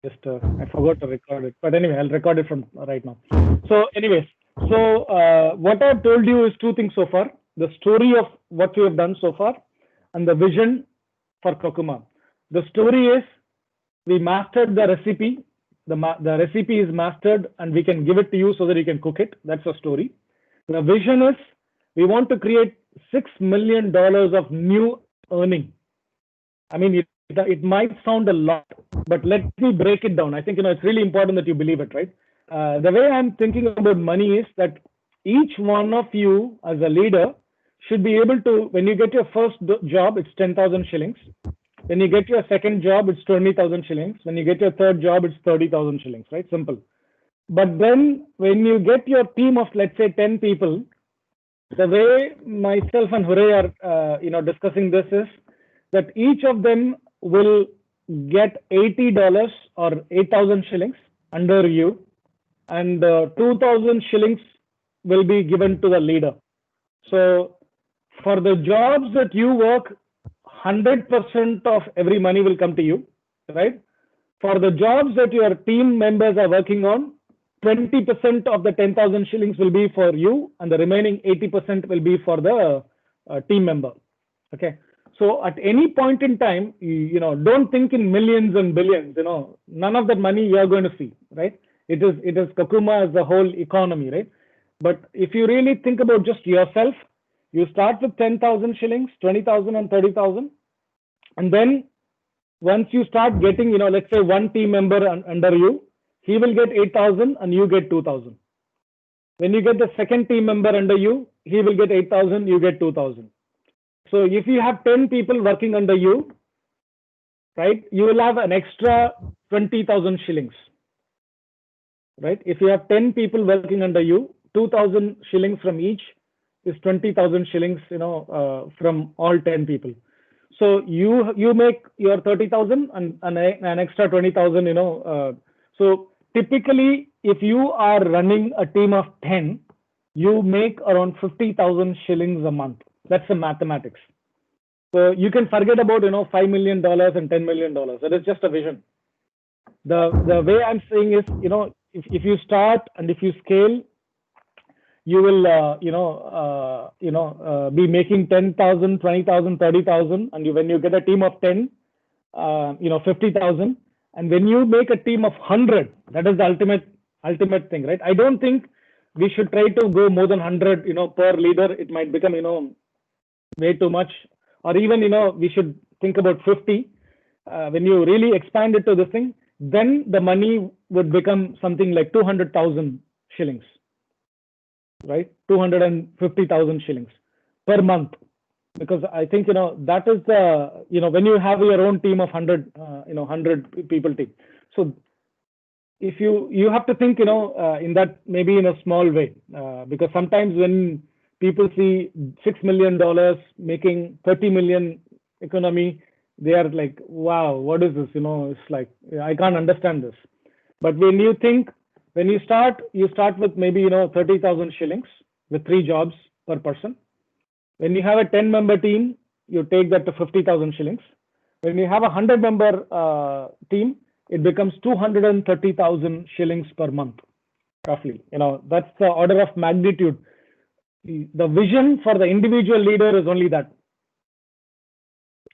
just I forgot to record it, but anyway, I'll record it from right now. So, anyways, what I've told you is two things so far: the story of what we have done so far, and the vision for Kokuma. The story is we mastered the recipe. The recipe is mastered, and we can give it to you so that you can cook it. That's the story. The vision is we want to create $6 million of new earning. I mean, it might sound a lot, but let me break it down. I think it's really important that you believe it, right? The way I'm thinking about money is that each one of you as a leader should be able to, when you get your first job, it's 10,000 shillings. When you get your second job, it's 20,000 shillings. When you get your third job, it's 30,000 shillings, right? Simple. But then when you get your team of, let's say, 10 people, the way myself and Hooray are, discussing this is that each of them will get $80 or 8,000 shillings under you, and 2,000 shillings will be given to the leader. So for the jobs that you work, 100% of every money will come to you, right? For the jobs that your team members are working on, 20% of the 10,000 shillings will be for you, and the remaining 80% will be for the team member. Okay. So at any point in time, don't think in millions and billions. None of that money you are going to see, right? It is Kokuma as the whole economy, right? But if you really think about just yourself, you start with 10,000 shillings, 20,000 and 30,000. And then once you start getting, let's say one team member under you, he will get 8,000 and you get 2,000. When you get the second team member under you, he will get 8,000, you get 2,000. So if you have 10 people working under you, right, you will have an extra 20,000 shillings, right? If you have 10 people working under you, 2,000 shillings from each is 20,000 shillings, from all 10 people. So you make your 30,000 and an extra 20,000, so typically, if you are running a team of 10, you make around 50,000 shillings a month. That's the mathematics. So you can forget about, $5 million and $10 million. That is just a vision. The way I'm saying is, if you start and if you scale, you will, be making 10,000, 20,000, 30,000. And when you get a team of 10, 50,000. And when you make a team of 100, that is the ultimate thing, right? I don't think we should try to go more than 100, per leader. It might become, way too much. Or even, we should think about 50. When you really expand it to this thing, then the money would become something like 200,000 shillings, right? 250,000 shillings per month. Because I think, that is the, when you have your own team of 100 people team. So if you have to think, in that maybe in a small way, because sometimes when people see $6 million making 30 million economy, they are like, wow, what is this? It's like, I can't understand this. But when you start with maybe, 30,000 shillings with 3 jobs per person. When you have a 10-member team, you take that to 50,000 shillings. When you have a 100-member team, it becomes 230,000 shillings per month, roughly. That's the order of magnitude. The vision for the individual leader is only that.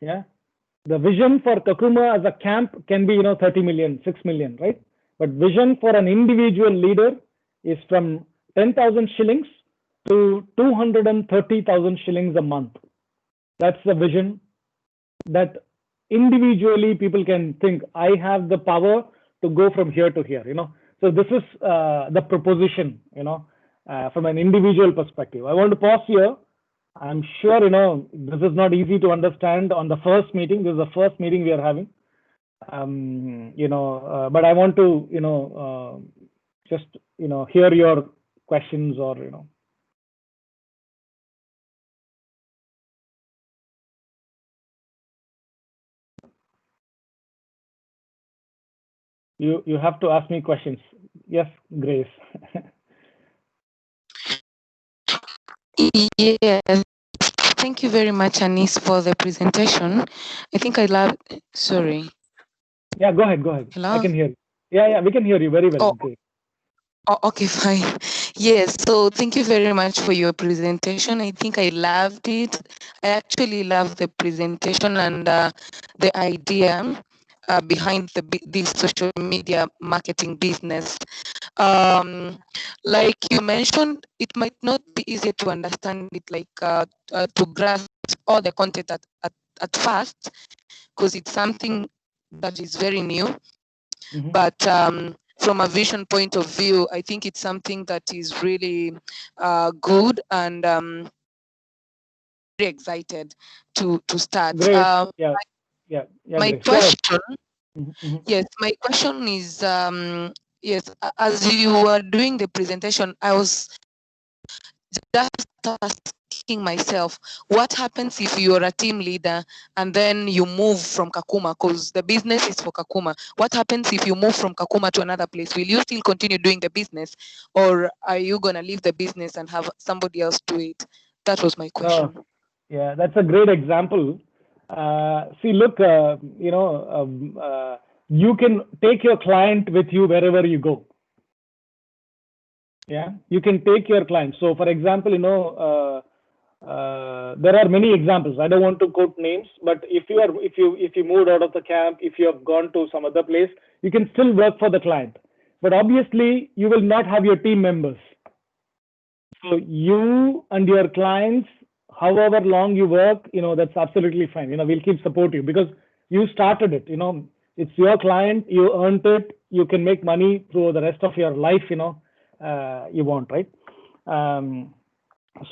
Yeah. The vision for Kokuma as a camp can be, 30 million, 6 million, right? But vision for an individual leader is from 10,000 shillings to 230,000 shillings a month. That's the vision that individually people can think, I have the power to go from here to here, So this is the proposition, from an individual perspective. I want to pause here. I'm sure, this is not easy to understand on the first meeting. This is the first meeting we are having. But I want to, just, hear your questions or, You have to ask me questions. Yes, Grace. Yes. Thank you very much, Anis, for the presentation. I think I love. Sorry. Yeah, go ahead, go ahead. Hello? I can hear you. Yeah, we can hear you very well. Oh, Great. okay, fine. Yes, so thank you very much for your presentation. I think I loved it. I actually love the presentation and the idea behind this social media marketing business. Like you mentioned, it might not be easy to understand it, like to grasp all the content at first, because it's something that is very new. But from a vision point of view, I think it's something that is really good and very excited to start. Great. Yeah, My Grace. Go ahead. question, yes, my question is, yes, as you were doing the presentation, I was just asking myself, what happens if you're a team leader and then you move from Kakuma, because the business is for Kakuma? What happens if you move from Kakuma to another place? Will you still continue doing the business, or are you going to leave the business and have somebody else do it? That was my question. Yeah, that's a great example. See, look, you can take your client with you wherever you go. Yeah, you can take your client. So, for example, there are many examples. I don't want to quote names, but if you moved out of the camp, if you have gone to some other place, you can still work for the client. But obviously, you will not have your team members. So you and your clients, however long you work, that's absolutely fine. We'll keep support you because you started it. It's your client, you earned it, you can make money through the rest of your life. You want, right?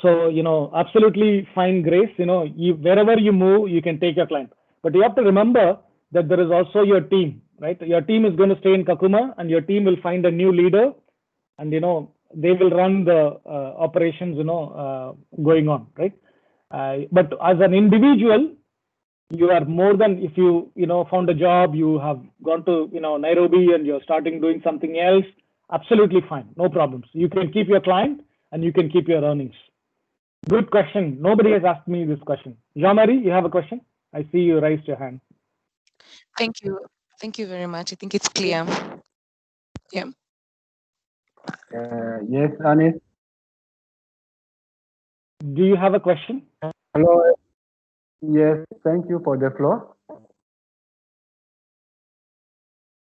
So absolutely fine, Grace. Wherever you move, you can take your client, but you have to remember that there is also your team, right? Your team is going to stay in Kakuma, and your team will find a new leader, and they will run the operations going on, right? But as an individual, you are more than, if you found a job, you have gone to Nairobi and you're starting doing something else, absolutely fine, no problems. You can keep your client and you can keep your earnings. Good question. Nobody has asked me this question. Jean-Marie, you have a question? I see you raised your hand. Thank you very much. I think it's clear. Yeah. Yes, Anis. Do you have a question? Hello. Yes, thank you for the floor.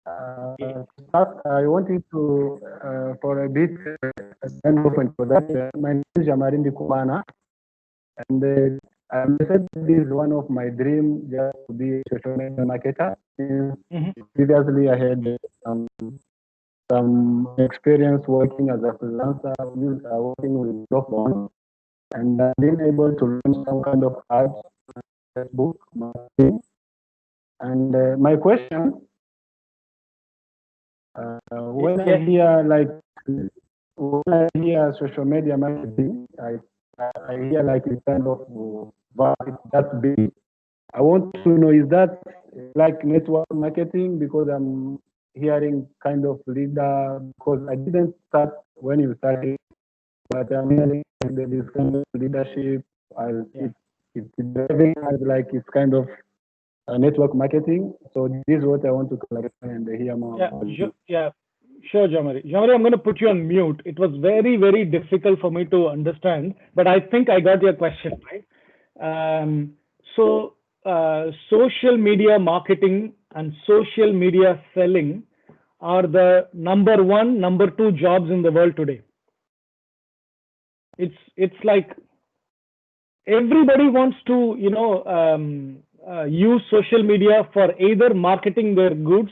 I wanted to, for a bit, kind of introduction. My name is Jamarindi Kumana, and I said this is one of my dreams, just to be a social media marketer. Previously, I had some experience working as a freelancer, working with Dropbox, and I've been able to learn some kind of ads, Facebook marketing. And my question, when I hear social media marketing, I hear like it's kind of that's big. I want to know, is that like network marketing? Because I'm hearing kind of leader, because I didn't start when you started, but I'm hearing that this kind of leadership, it's driving like it's kind of network marketing. So this is what I want to clarify and hear more. Sure, Jean-Marie. Jean-Marie, I'm going to put you on mute. It was very, very difficult for me to understand, but I think I got your question, right? Social media marketing and social media selling are the number one, number two jobs in the world today. It's like everybody wants to, use social media for either marketing their goods.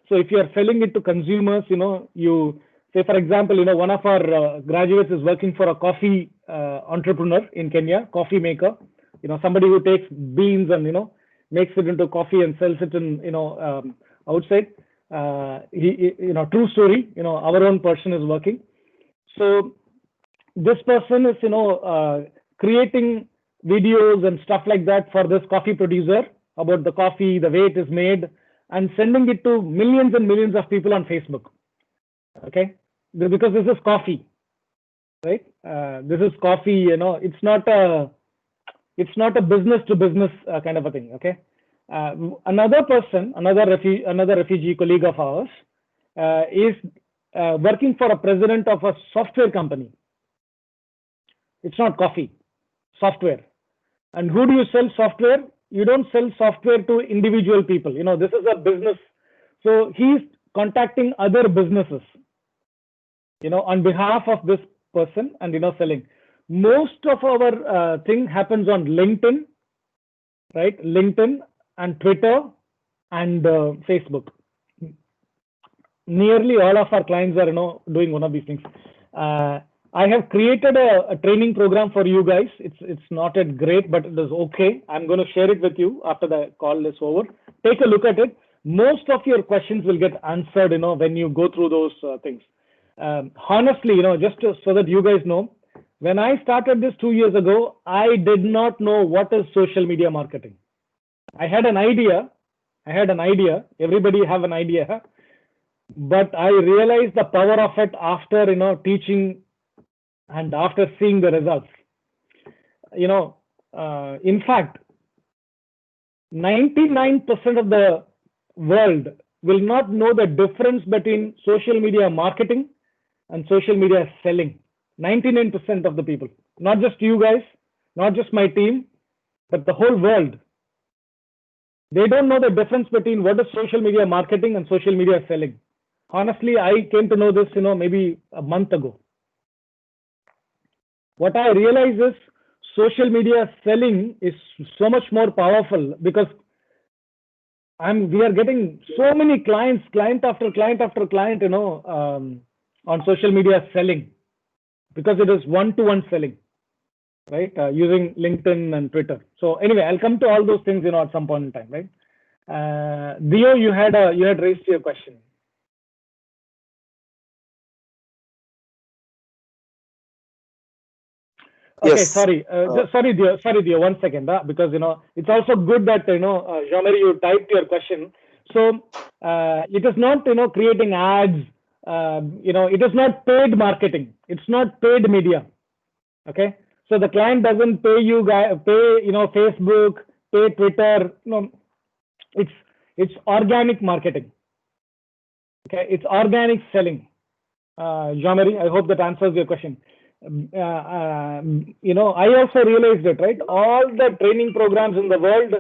So if you are selling it to consumers, you say, for example, one of our graduates is working for a coffee entrepreneur in Kenya, coffee maker. Somebody who takes beans and makes it into coffee and sells it in outside. True story. Our own person is working. So this person is creating videos and stuff like that for this coffee producer about the coffee, the way it is made, and sending it to millions and millions of people on Facebook. Okay, because this is coffee, right? This is coffee. It's not a business to business kind of a thing. Okay, Another person, another refugee colleague of ours, is working for a president of a software company. It's not coffee, software. And who do you sell software? You don't sell software to individual people. You know, this is a business. So he's contacting other businesses, you know, on behalf of this person and, you know, selling. Most of our thing happens on LinkedIn, right? LinkedIn and Twitter and Facebook. Nearly all of our clients are, you know, doing one of these things. I have created a training program for you guys. It's not yet great, but it is okay. I'm going to share it with you after the call is over. Take a look at it. Most of your questions will get answered, you know, when you go through those things. Honestly, you know, just so that you guys know, when I started this 2 years ago, I did not know what is social media marketing. I had an idea. Everybody have an idea, but I realized the power of it after, you know, teaching and after seeing the results. You know, in fact, 99% of the world will not know the difference between social media marketing and social media selling. 99% of the people, not just you guys, not just my team, but the whole world. They don't know the difference between what is social media marketing and social media selling. Honestly, I came to know this, you know, maybe a month ago. What I realize is social media selling is so much more powerful because we are getting so many clients, client after client after client, you know, on social media selling, because it is one-to-one selling, right? Using LinkedIn and Twitter. So anyway, I'll come to all those things, you know, at some point in time, right? Dio, you had raised your question. Okay, Yes. sorry, sorry, Dio, 1 second, because, you know, it's also good that, you know, Jean-Marie, you typed your question. So it is not, you know, creating ads, you know, it is not paid marketing. It's not paid media. Okay. So the client doesn't pay you know, Facebook, pay Twitter. No, it's organic marketing. Okay. It's organic selling. Jean-Marie, I hope that answers your question. You know, I also realized that, right? All the training programs in the world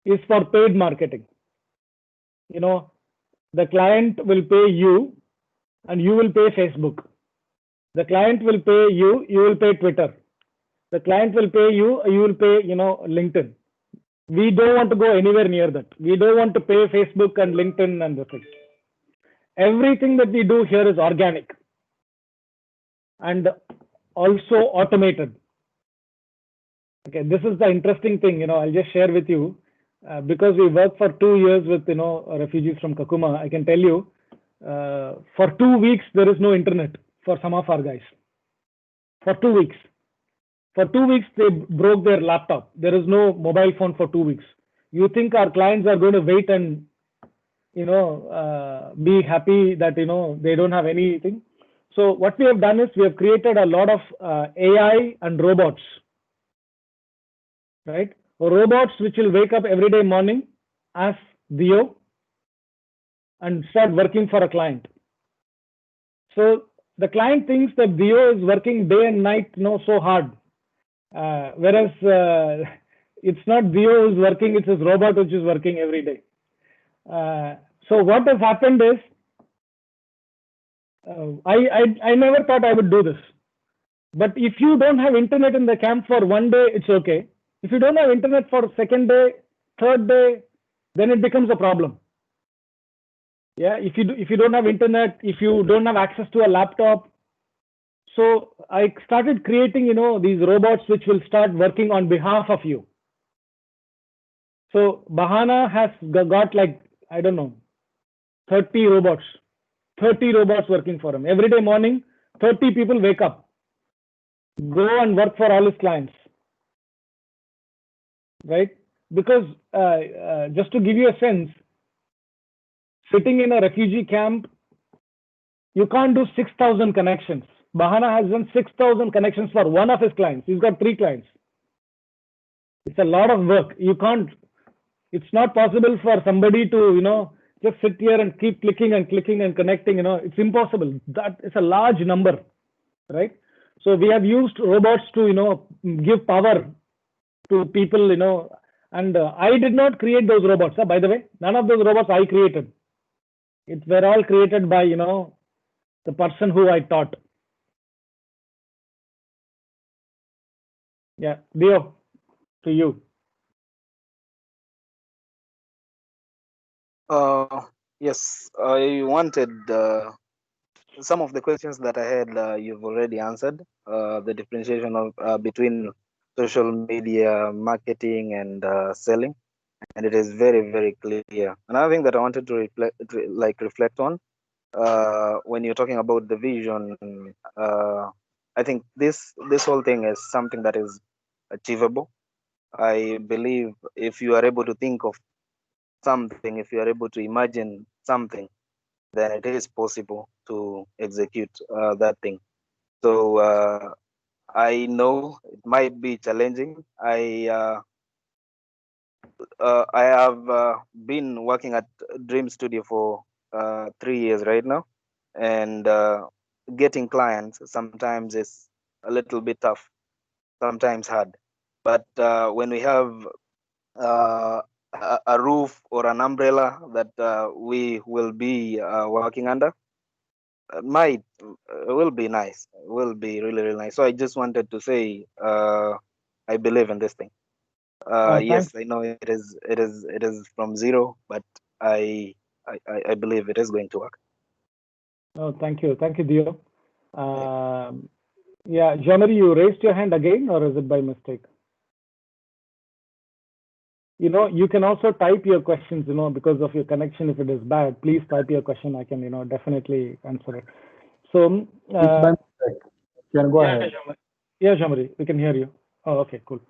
is for paid marketing. You know, the client will pay you and you will pay Facebook. The client will pay you, you will pay Twitter. The client will pay you, you will pay, you know, LinkedIn. We don't want to go anywhere near that. We don't want to pay Facebook and LinkedIn and the things. Everything that we do here is organic and also automated. Okay, this is the interesting thing, you know, I'll just share with you, because we worked for 2 years with, you know, refugees from Kakuma. I can tell you, for 2 weeks, there is no internet for some of our guys. For 2 weeks. For 2 weeks, they broke their laptop. There is no mobile phone for 2 weeks. You think our clients are going to wait and, you know, be happy that, you know, they don't have anything? So what we have done is we have created a lot of AI and robots, right? Robots which will wake up every day morning as Dio and start working for a client. So the client thinks that Dio is working day and night, you know, so hard. Whereas it's not Dio who's working, it's his robot which is working every day. So what has happened is, I never thought I would do this. But if you don't have internet in the camp for 1 day, it's okay. If you don't have internet for second day, third day, then it becomes a problem. Yeah, if you don't have internet, if you don't have access to a laptop. So I started creating, you know, these robots which will start working on behalf of you. So Bahana has got like, I don't know, 30 robots working for him. Every day morning, 30 people wake up, go and work for all his clients, right? Because just to give you a sense, sitting in a refugee camp, you can't do 6,000 connections. Bahana has done 6,000 connections for one of his clients. He's got 3 clients. It's a lot of work. You can't, It's not possible for somebody to, just sit here and keep clicking and clicking and connecting, it's impossible. That is a large number, right? So we have used robots to, give power to people, and I did not create those robots. By the way, none of those robots I created. It were all created by, the person who I taught. Yeah, Leo, to you. Yes, I wanted some of the questions that I had. You've already answered. The differentiation of between social media marketing and selling, and it is very, very clear. Another thing that I wanted to reflect on when you're talking about the vision, I think this whole thing is something that is achievable. I believe if you are able to think of something, if you are able to imagine something, then it is possible to execute that thing. So I know it might be challenging. I have been working at Dream Studio for 3 years right now, and getting clients sometimes is a little bit tough, sometimes hard. But when we have a roof or an umbrella that we will be working under, might will be nice, will be really, really nice. So I just wanted to say I believe in this thing. Yes, I know it is from zero, but I believe it is going to work. Oh, thank you, Dio. Yeah, Jean-Marie, you raised your hand again, or is it by mistake? You can also type your questions, because of your connection. If it is bad, please type your question. I can, definitely answer it. So, can go ahead. Yeah, Jean-Marie, we can hear you. Oh, okay, cool.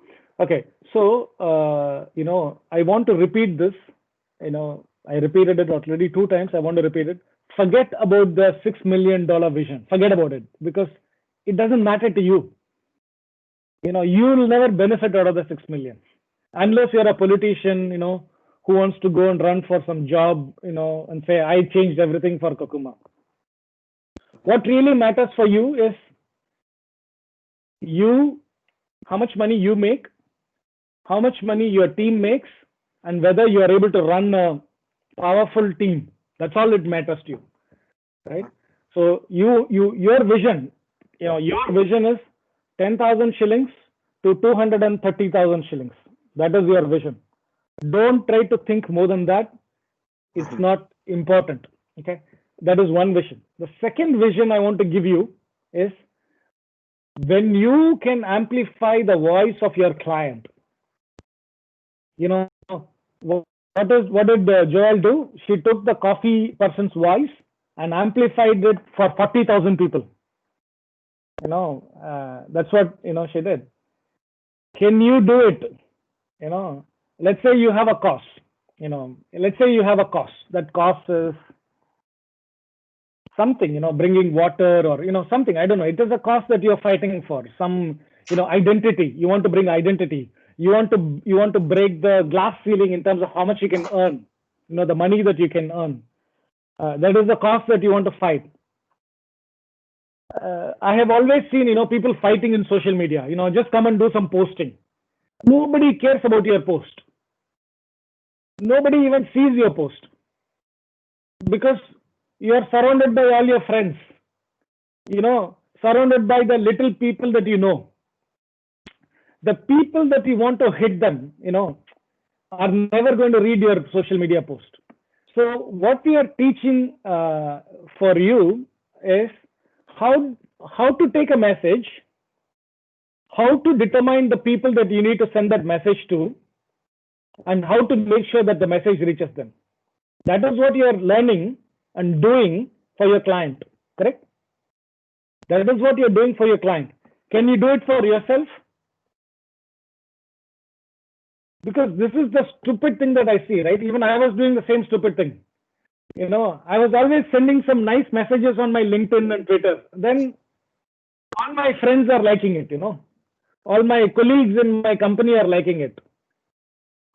Okay, so, I want to repeat this. I repeated it already 2 times. I want to repeat it. Forget about the $6 million vision. Forget about it, because it doesn't matter to you. You'll never benefit out of the 6 million. Unless you're a politician, who wants to go and run for some job, and say, I changed everything for Kokuma. What really matters for you is how much money you make, how much money your team makes, and whether you are able to run a powerful team. That's all it matters to you, right? So your vision, your vision is 10,000 shillings to 230,000 shillings. That is your vision. Don't try to think more than that. It's not important. Okay, that is one vision. The second vision I want to give you is when you can amplify the voice of your client. What did Joel do? She took the coffee person's voice and amplified it for 40,000 people. That's what she did. Can you do it? Let's say you have a cost. Let's say you have a cost. That cost is something, bringing water or something. I don't know. It is a cost that you're fighting for. Some identity. You want to bring identity. You want to break the glass ceiling in terms of how much you can earn. The money that you can earn. That is the cost that you want to fight. I have always seen people fighting in social media. Just come and do some posting. Nobody cares about your post. Nobody even sees your post because you are surrounded by all your friends, surrounded by the little people that you know. The people that you want to hit them, are never going to read your social media post. So what we are teaching for you is how to take a message, how to determine the people that you need to send that message to, and how to make sure that the message reaches them. That is what you are learning and doing for your client, correct? That is what you're doing for your client. Can you do it for yourself? Because this is the stupid thing that I see, right? Even I was doing the same stupid thing. I was always sending some nice messages on my LinkedIn and Twitter. Then all my friends are liking it, all my colleagues in my company are liking it.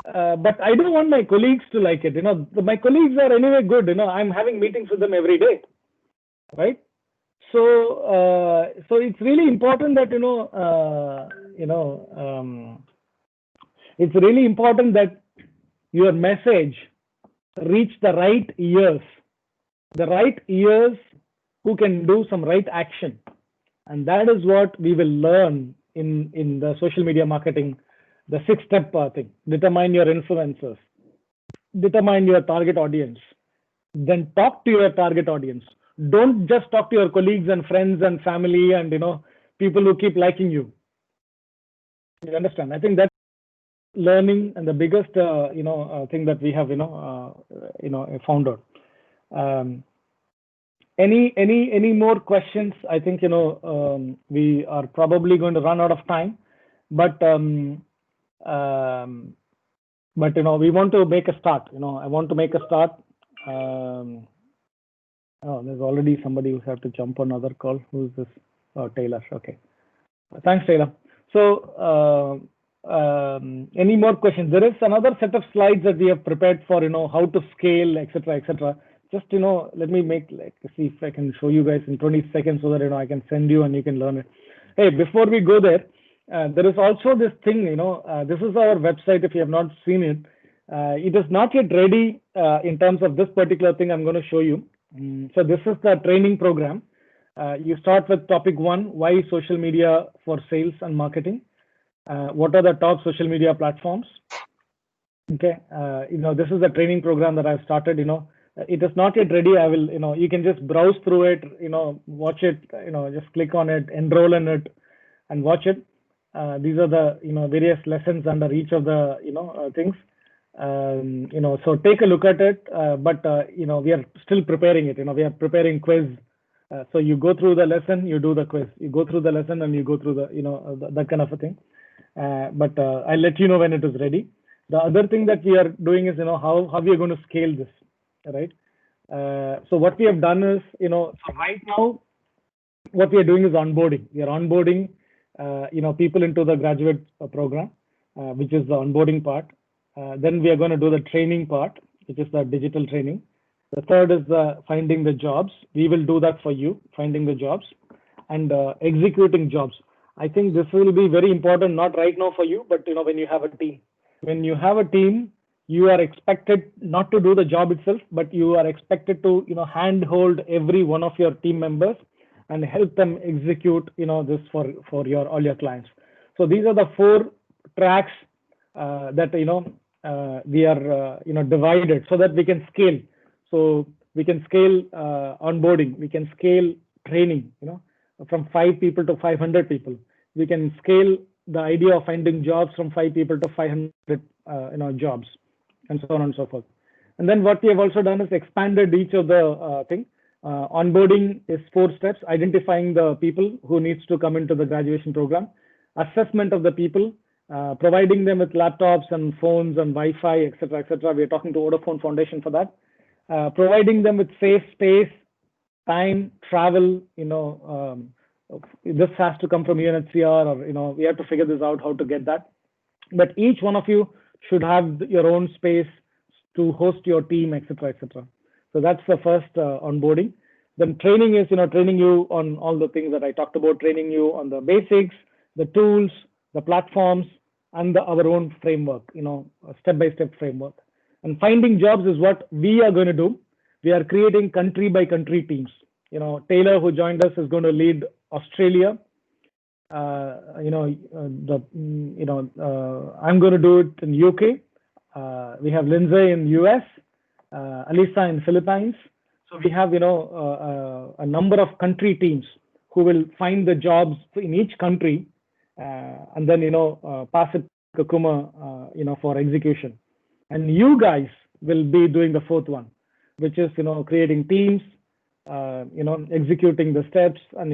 but I don't want my colleagues to like it. My colleagues are anyway good. I'm having meetings with them every day, right? So it's really important that it's really important that your message reach the right ears who can do some right action, and that is what we will learn in the social media marketing, the 6-step thing. Determine your influencers, determine your target audience, then talk to your target audience. Don't just talk to your colleagues and friends and family and people who keep liking you. You understand? I think that's learning and the biggest thing that we have found out. Any more questions? I think we are probably going to run out of time, but we want to make a start. I want to make a start. Oh, there's already somebody who's had to jump on another call. Who's this? Oh, Taylor. Okay. Thanks, Taylor. So, any more questions? There is another set of slides that we have prepared for, how to scale, etc., etc. Just, let me see if I can show you guys in 20 seconds so that, I can send you and you can learn it. Hey, before we go there, there is also this thing, this is our website. If you have not seen it, it is not yet ready in terms of this particular thing I'm going to show you. So this is the training program. You start with topic 1, why social media for sales and marketing? What are the top social media platforms? Okay, this is the training program that I've started. It is not yet ready. I will, you can just browse through it, watch it, just click on it, enroll in it, and watch it. These are the, various lessons under each of the, things. So take a look at it. But we are still preparing it. We are preparing quiz. So you go through the lesson, you do the quiz. You go through the lesson, and you go through the, that kind of a thing. But I'll let you know when it is ready. The other thing that we are doing is, how we are going to scale this, right? So what we have done is, so right now, what we are doing is onboarding. We are onboarding, people into the graduate program, which is the onboarding part. Then we are going to do the training part, which is the digital training. The third is finding the jobs. We will do that for you, finding the jobs and executing jobs. I think this will be very important, not right now for you, but when you have a team. When you have a team, you are expected not to do the job itself, but you are expected to handhold every one of your team members and help them execute this for all your clients. So these are the 4 tracks that we are divided so that we can scale. So we can scale onboarding, we can scale training, from 5 people to 500 people. We can scale the idea of finding jobs from 5 people to 500 jobs, and so on and so forth. And then what we have also done is expanded each of the thing. Onboarding is 4 steps: identifying the people who needs to come into the graduation program, assessment of the people, providing them with laptops and phones and Wi-Fi, etc., etc. We are talking to Vodafone Foundation for that. Providing them with safe space, time, travel. This has to come from UNHCR, or we have to figure this out how to get that. But each one of you should have your own space to host your team, etc., etc. So that's the first onboarding. Then training is training you on all the things that I talked about, training you on the basics, the tools, the platforms, and our own framework, a step-by-step framework. And finding jobs is what we are going to do. We are creating country by country teams. Taylor, who joined us, is going to lead Australia. I'm going to do it in UK. We have Lindsay in US, Alisa in Philippines. So we have a number of country teams who will find the jobs in each country, and then pass it to Kakuma for execution. And you guys will be doing the 4th one, which is creating teams, executing the steps, and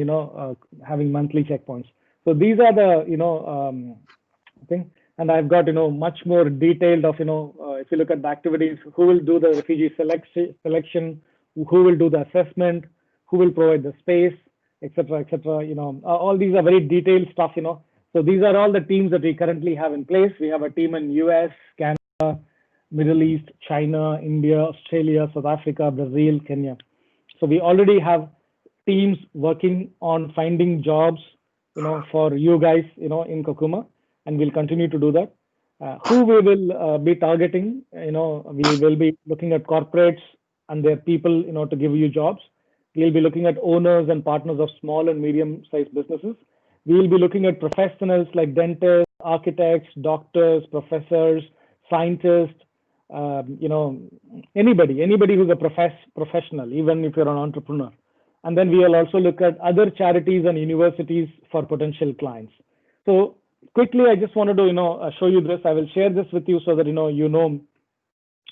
having monthly checkpoints. So these are the thing. And I've got much more detailed of if you look at the activities, who will do the refugee selection, who will do the assessment, who will provide the space, etc., etc. All these are very detailed stuff. So these are all the teams that we currently have in place. We have a team in US, Canada, Middle East, China, India, Australia, South Africa, Brazil, Kenya. So we already have teams working on finding jobs, for you guys, in Kokuma, and we'll continue to do that. Who we will be targeting, we will be looking at corporates and their people, to give you jobs. We'll be looking at owners and partners of small and medium-sized businesses. We'll be looking at professionals like dentists, architects, doctors, professors, scientists, anybody who's a professional, even if you're an entrepreneur. And then we will also look at other charities and universities for potential clients. So quickly, I just wanted to, show you this. I will share this with you so that, you know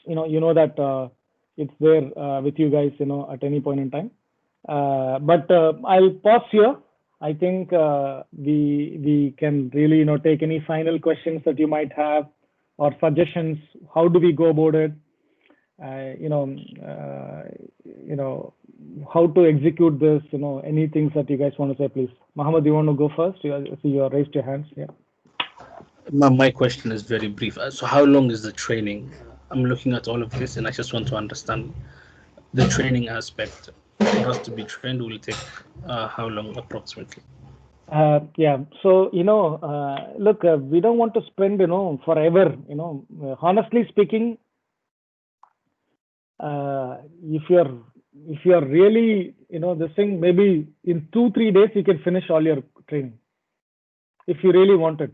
that it's there with you guys, at any point in time. But I'll pause here. I think we can really, take any final questions that you might have or suggestions. How do we go about it? How to execute this? Any things that you guys want to say, please. Mohammed, you want to go first? I see you raised your hands. Yeah. My question is very brief. So how long is the training? I'm looking at all of this and I just want to understand the training aspect. For us to be trained will take how long approximately? Yeah. So, look, we don't want to spend, forever, honestly speaking, if you're really, this thing, maybe in 2-3 days, you can finish all your training. If you really want it.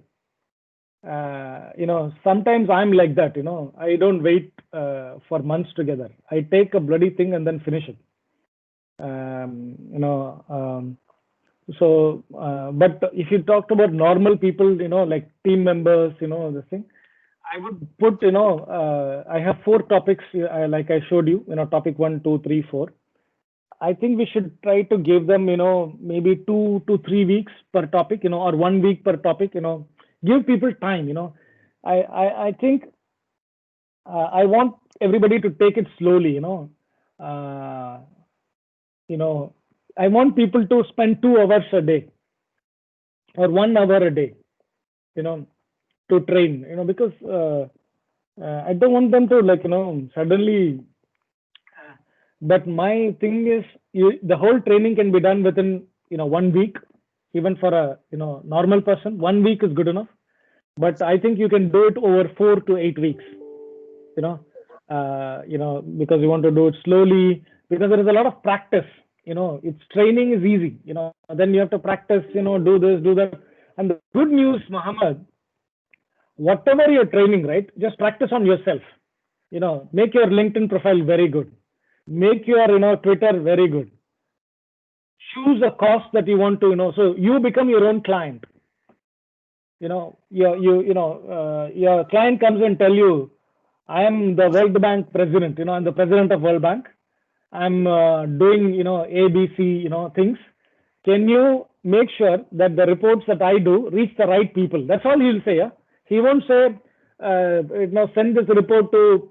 Sometimes I'm like that, I don't wait for months together. I take a bloody thing and then finish it. But if you talked about normal people, like team members, this thing, I would put, I have 4 topics, like I showed you, topic 1, 2, 3, 4. I think we should try to give them, maybe 2 to 3 weeks per topic, or 1 week per topic, give people time, I think I want everybody to take it slowly, I want people to spend 2 hours a day or 1 hour a day, to train, because I don't want them to suddenly. But my thing is, the whole training can be done within 1 week, even for a normal person. 1 week is good enough. But I think you can do it over 4 to 8 weeks, because you want to do it slowly, because there is a lot of practice. It's training is easy, then you have to practice, do this, do that. And the good news, Muhammad, whatever you're training, right, just practice on yourself. Make your LinkedIn profile very good. Make your, Twitter very good. Choose a cause that you want to, so you become your own client. Your client comes and tell you, I am the World Bank president, I'm the president of World Bank. I'm doing, ABC, things. Can you make sure that the reports that I do reach the right people? That's all he'll say. Yeah? He won't say, send this report to,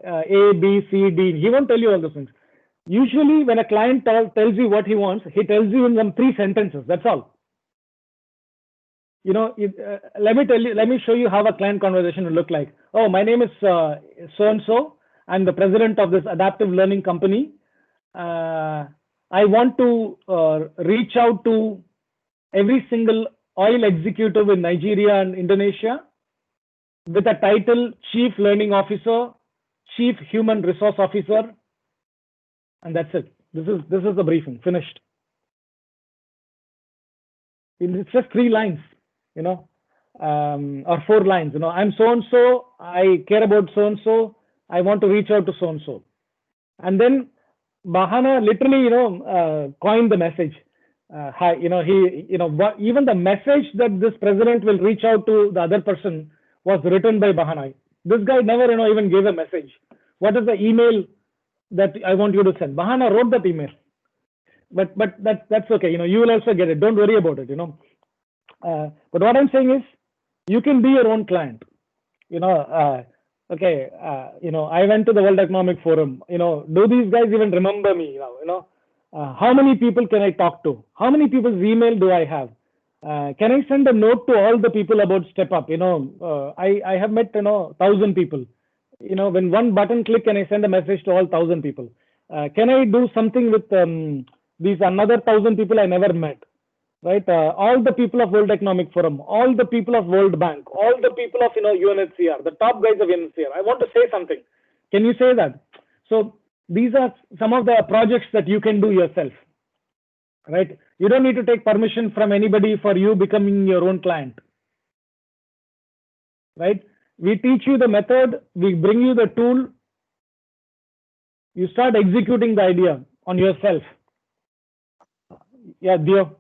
A, B, C, D. He won't tell you all those things. Usually, when a client tells you what he wants, he tells you in some 3 sentences. That's all. Let me show you how a client conversation will look like. Oh, my name is so-and-so. I'm the president of this adaptive learning company. I want to reach out to every single oil executive in Nigeria and Indonesia with a title Chief Learning Officer, Chief Human Resource Officer, and that's it. This is the briefing, finished. It's just 3 lines, or 4 lines. I'm so-and-so, I care about so-and-so, I want to reach out to so-and-so. And then Bahana literally, coined the message. Even the message that this president will reach out to the other person was written by Bahana. This guy never, even gave a message. What is the email that I want you to send? Bahana wrote that email. But that's okay. You will also get it. Don't worry about it. But what I'm saying is, you can be your own client. Okay, I went to the World Economic Forum. Do these guys even remember me? How many people can I talk to? How many people's email do I have? Can I send a note to all the people about Step Up? I have met 1,000 people. When one button click, and I send a message to all 1,000 people. Can I do something with these another 1,000 people I never met? Right? All the people of World Economic Forum, all the people of World Bank, all the people of UNHCR, the top guys of UNHCR. I want to say something. Can you say that? So these are some of the projects that you can do yourself. Right? You don't need to take permission from anybody for you becoming your own client. Right? We teach you the method, we bring you the tool, you start executing the idea on yourself. Yeah, Dio.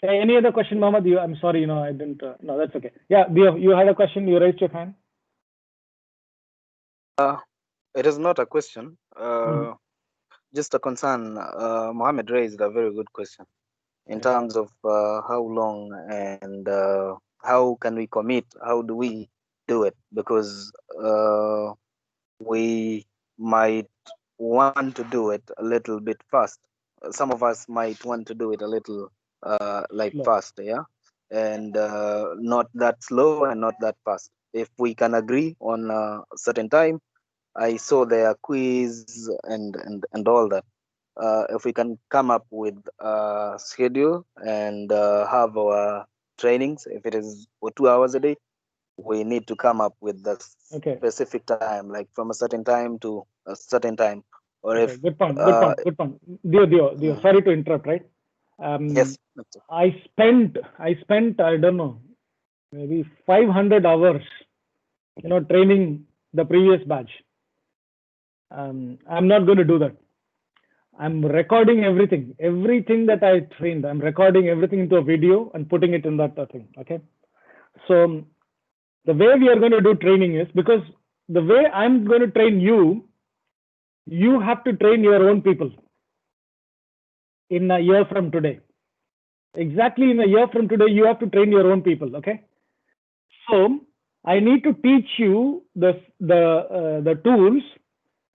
Any other question, Mohammed? I'm sorry, I didn't. No, that's okay. Yeah, Dio, you had a question. You raised your hand. It is not a question. Just a concern. Mohammed raised a very good question in terms of how long and how can we commit? How do we do it? Because we might want to do it a little bit fast. Some of us might want to do it a little fast, yeah, and not that slow and not that fast. If we can agree on a certain time, I saw their quiz and all that. If we can come up with a schedule and have our trainings, if it is for 2 hours a day, we need to come up with the specific time, like from a certain time to a certain time. Or if good point. Dio, sorry to interrupt, right? Yes. I spent, I don't know, maybe 500 hours, training the previous batch. I'm not going to do that. I'm recording everything that I trained. I'm recording everything into a video and putting it in that thing. Okay. So the way we are going to do training is, because the way I'm going to train you, you have to train your own people in a year from today. Exactly in a year from today, you have to train your own people. Okay. So I need to teach you the tools,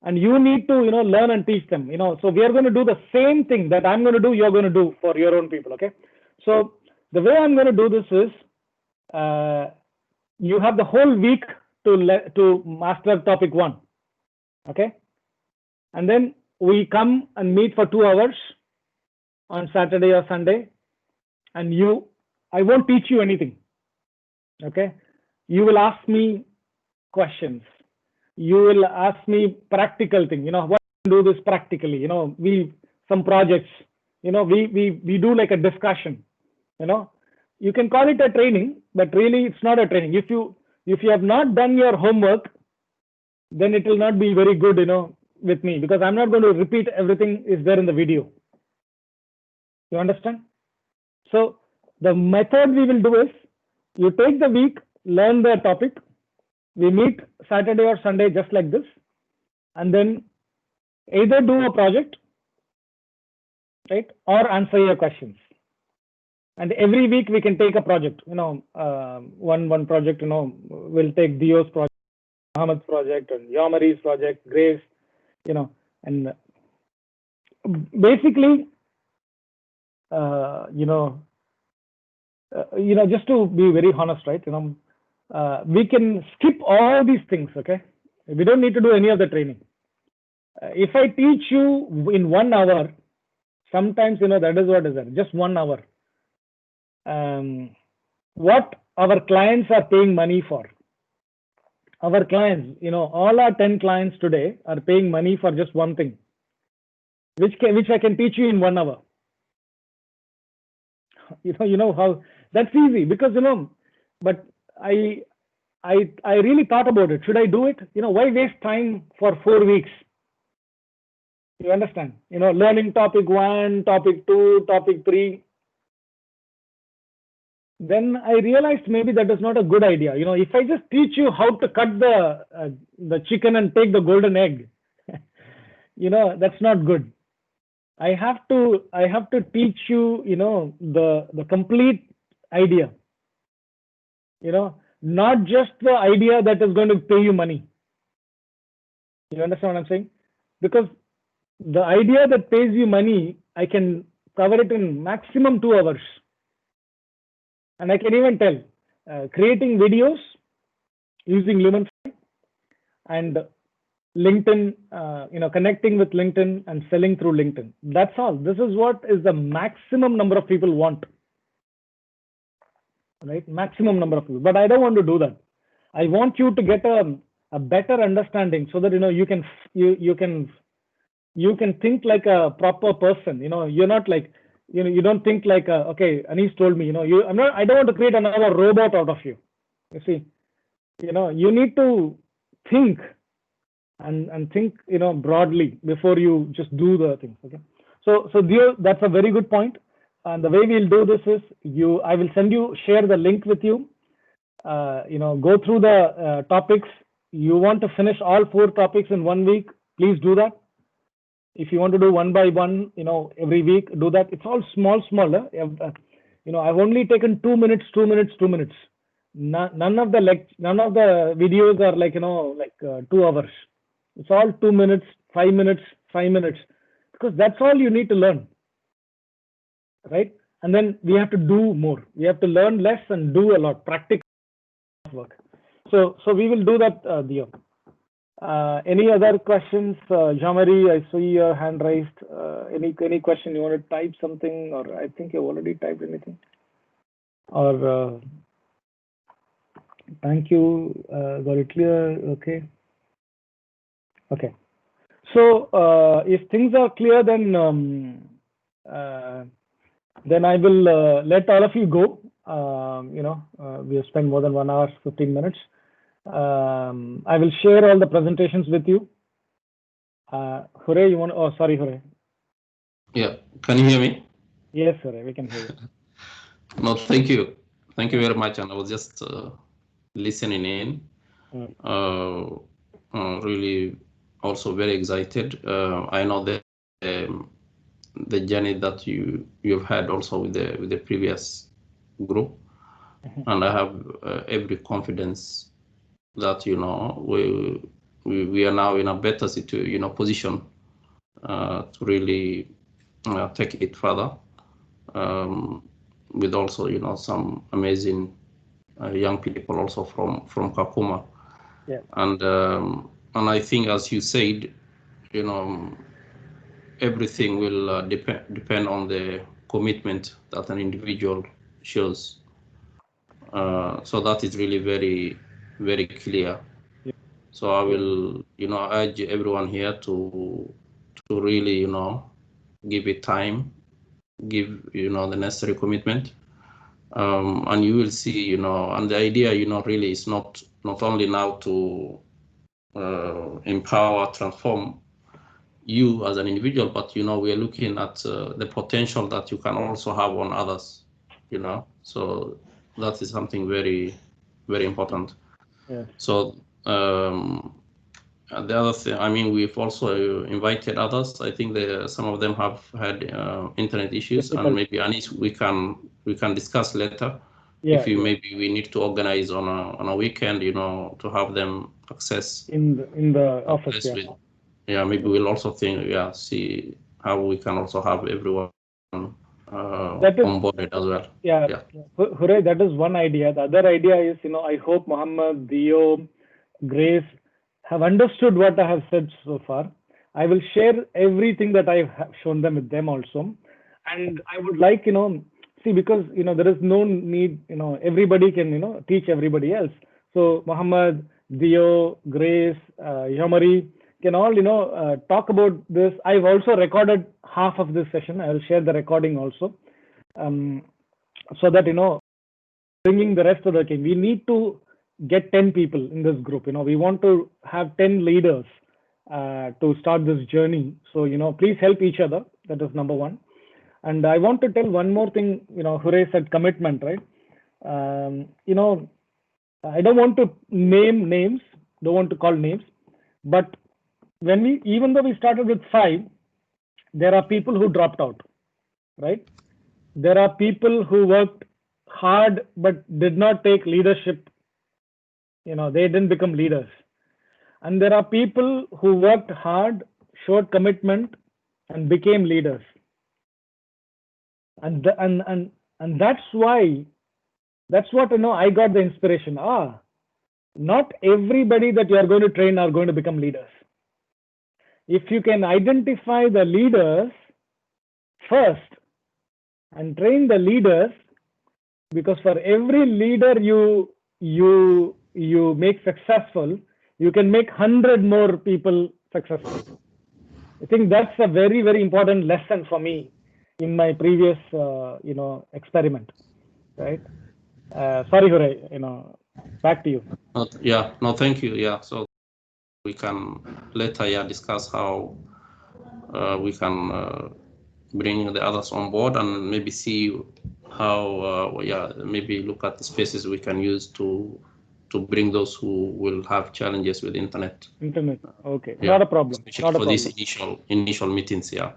and you need to learn and teach them. So we are going to do the same thing that I'm going to do, you're going to do for your own people. Okay. So the way I'm going to do this is, you have the whole week to master topic 1. Okay. And then we come and meet for 2 hours on Saturday or Sunday, and I won't teach you anything. Okay. You will ask me questions. You will ask me practical thing. What do this practically? Some projects. We do like a discussion. You can call it a training, but really it's not a training. If you have not done your homework, then it will not be very good, with me, because I'm not going to repeat everything is there in the video. You understand? So the method we will do is, you take the week, learn the topic, we meet Saturday or Sunday just like this, and then either do a project, right, or answer your questions. And every week we can take a project. One project. We'll take Dio's project, Mohammed's project, and Yamari's project, Grace. And basically, just to be very honest, right? We can skip all these things. Okay, we don't need to do any of the training. If I teach you in 1 hour, sometimes that is what is there. Just 1 hour. What our clients are paying money for. Our clients, all our 10 clients today are paying money for just one thing, which I can teach you in 1 hour. You know how that's easy, because but I really thought about it. Should I do it? Why waste time for 4 weeks? You understand? Learning topic 1, topic 2, topic 3. Then I realized maybe that is not a good idea. If I just teach you how to cut the chicken and take the golden egg, that's not good. I have to teach you, the complete idea. Not just the idea that is going to pay you money. You understand what I'm saying? Because the idea that pays you money, I can cover it in maximum 2 hours. And I can even tell, creating videos using Lumenfy and LinkedIn, connecting with LinkedIn and selling through LinkedIn. That's all. This is what is the maximum number of people want, right? Maximum number of people. But I don't want to do that. I want you to get a better understanding so that you can think like a proper person. You're not like, you don't think like, okay, Anis told me, I don't want to create another robot out of you. You see, you need to think and think, broadly before you just do the things. Okay. So Dio, that's a very good point. And the way we'll do this is I will share the link with you. Go through the topics. You want to finish all 4 topics in 1 week, please do that. If you want to do one by one, every week, do that. It's all smaller. I've only taken 2 minutes. None of the videos are like 2 hours. It's all 2 minutes, 5 minutes, because that's all you need to learn, right? And then we have to do more. We have to learn less and do a lot, practical work. So we will do that, Dio. Any other questions? Jean-Marie, I see your hand raised. Any question? You want to type something, or I think you already typed anything? Or thank you. Got it clear? Okay. So if things are clear, then I will let all of you go. We have spent more than 1 hour, 15 minutes. I will share all the presentations with you. Hooray, you want? Oh, sorry, Hooray. Yeah, can you hear me? Yes, Hooray, we can hear you. No, thank you very much. And I was just listening in. Really, also very excited. I know that the journey that you've had also with the previous group, and I have every confidence that we are now in a better position to really take it further, with also some amazing young people also from Kakuma. Yeah. And I think, as you said, everything will depend on the commitment that an individual shows. So that is really very, very clear. Yeah. So I will, urge everyone here to really, give it time, give, the necessary commitment, and you will see, and the idea, really is not only now to empower, transform you as an individual, but we are looking at the potential that you can also have on others. So that is something very, very important. Yeah. So the other thing, we've also invited others. I think some of them have had internet issues, and maybe Anis, we can discuss later. Yeah, maybe we need to organize on a weekend, to have them access in the office. Yeah, maybe we'll also see how we can also have everyone onboarded as well. Yeah. Hooray, that is one idea. The other idea is, I hope Mohammed, Dio, Grace have understood what I have said so far. I will share everything that I have shown them with them also. And I would like, because, there is no need, everybody can, teach everybody else. So Mohammed, Dio, Grace, Jean-Marie can all, talk about this. I've also recorded half of this session. I will share the recording also. So that, bringing the rest of the team, we need to get 10 people in this group. We want to have 10 leaders to start this journey. So, please help each other. That is number one. And I want to tell one more thing, Hooray said commitment, right? I don't want to name names, don't want to call names, but even though we started with 5, there are people who dropped out, right? There are people who worked hard but did not take leadership. They didn't become leaders. And there are people who worked hard, showed commitment, and became leaders. and that's why, that's what, I got the inspiration. Not everybody that you are going to train are going to become leaders. If you can identify the leaders first and train the leaders, because for every leader you make successful, you can make 100 more people successful. I think that's a very, very important lesson for me in my previous experiment, right? Sorry, Hooray, back to you. No, thank you. Yeah, so we can later discuss how we can bring the others on board and maybe see how maybe look at the spaces we can use to bring those who will have challenges with internet. Okay, not a problem. Especially for these initial meetings. Yeah.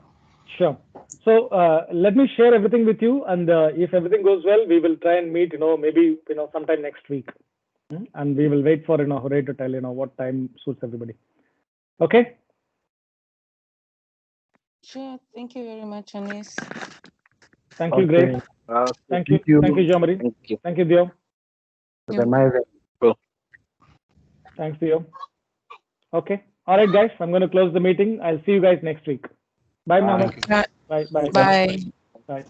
Sure. So let me share everything with you, and if everything goes well, we will try and meet, maybe sometime next week, and we will wait for Hooray to tell what time suits everybody. Okay. Sure. Thank you very much, Anis. Thank you, Grace. Thank you, Jean-Marie. Thank you, Dio. Cool. Thanks, Dio. Okay. All right, guys. I'm going to close the meeting. I'll see you guys next week. Bye, Mama. Bye. Bye. Bye. Bye.